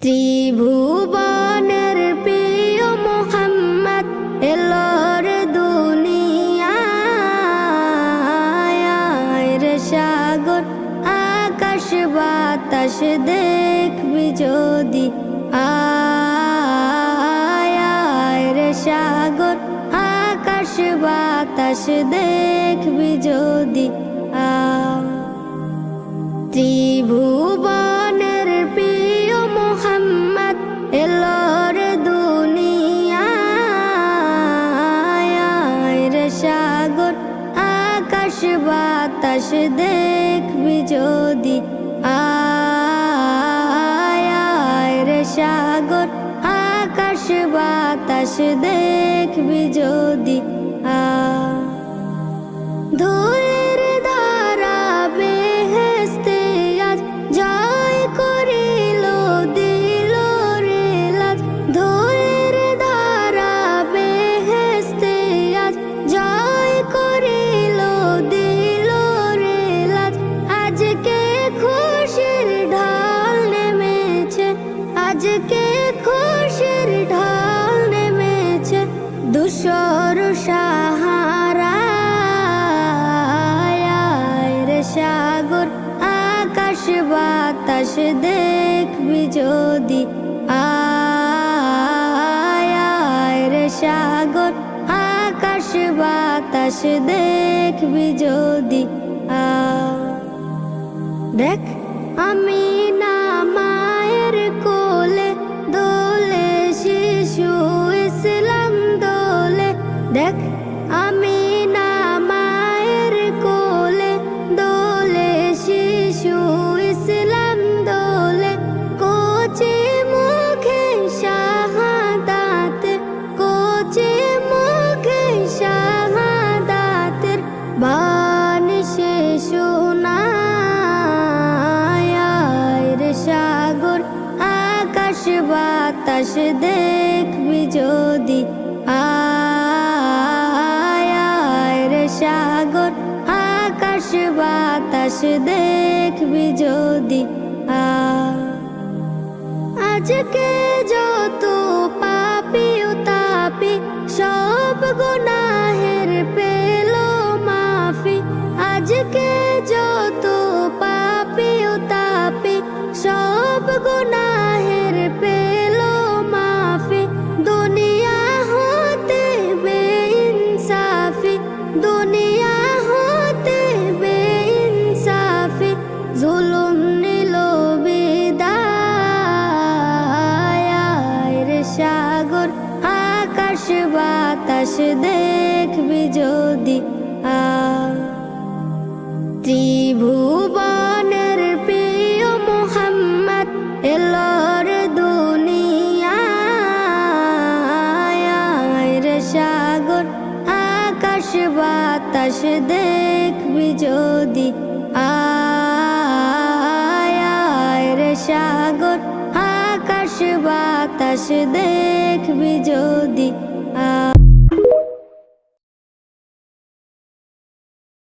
ত্রিভুবনের প্রিয় মোহাম্মদ এলোর দুনিয়ায় রে সাগর আকাশ বাতাস দেখবি যদি আয় রে সাগর আকাশ বাতাস দেখবি যদি ত্রিভুবনের প্রিয় মোহাম্মদ এলোর দুনিয়ায় রে সাগর আকাশ বাতাস দেখবি যদি আয় রে সাগর আকাশ বাতাস দেখবি যদি ধুলির ধারা বেহেশতে আজ জয় করিল দিল রে লাজ ধুলির ধারা বেহেশতে আজ জয় করিল দিল রে লাজ আজকে খুশির ঢাল নেমেছে আজকে খুশির ঢাল নেমেছে ধূসর সাহারা সাগর আকাশ বাতাস দেখবি যদি আয় রে সাগর আকাশ বাতাস দেখবি যদি দেখ আমি না মায়ের কোলে দোলে শিশু ইসলাম দোলে দেখ আমি না মায়ের কোলে দোলে শিশু ইসলাম দোলে কোচে মুখে শাহাদাতের কোচে মুখে শাহাদাতের বাণী সে শোনায় রে সাগর আকাশ বাতাস দেখবি যদি আয় রে সাগর আকাশ বাতাস দেখবি যদি আজকে যত পাপি ও তাপি সব গুনাহের পেল মাফি আজকে যত পাপি ও তাপি সব গুনাহের পেল মাফি দুনিয়া হতে বেইনসাফি দুনিয়া হতে বেইনসাফি জুলুম নিল বিদায় রে সাগর আকাশ বাতাস দেখবি যদি ত্রিভুবনের প্রিয় মোহাম্মদ এলোর দুনিয়ায় রে সাগর আকাশ বাতাস দেখবি যদি আয় রে সাগর আকাশ বাতাস দেখবি যদি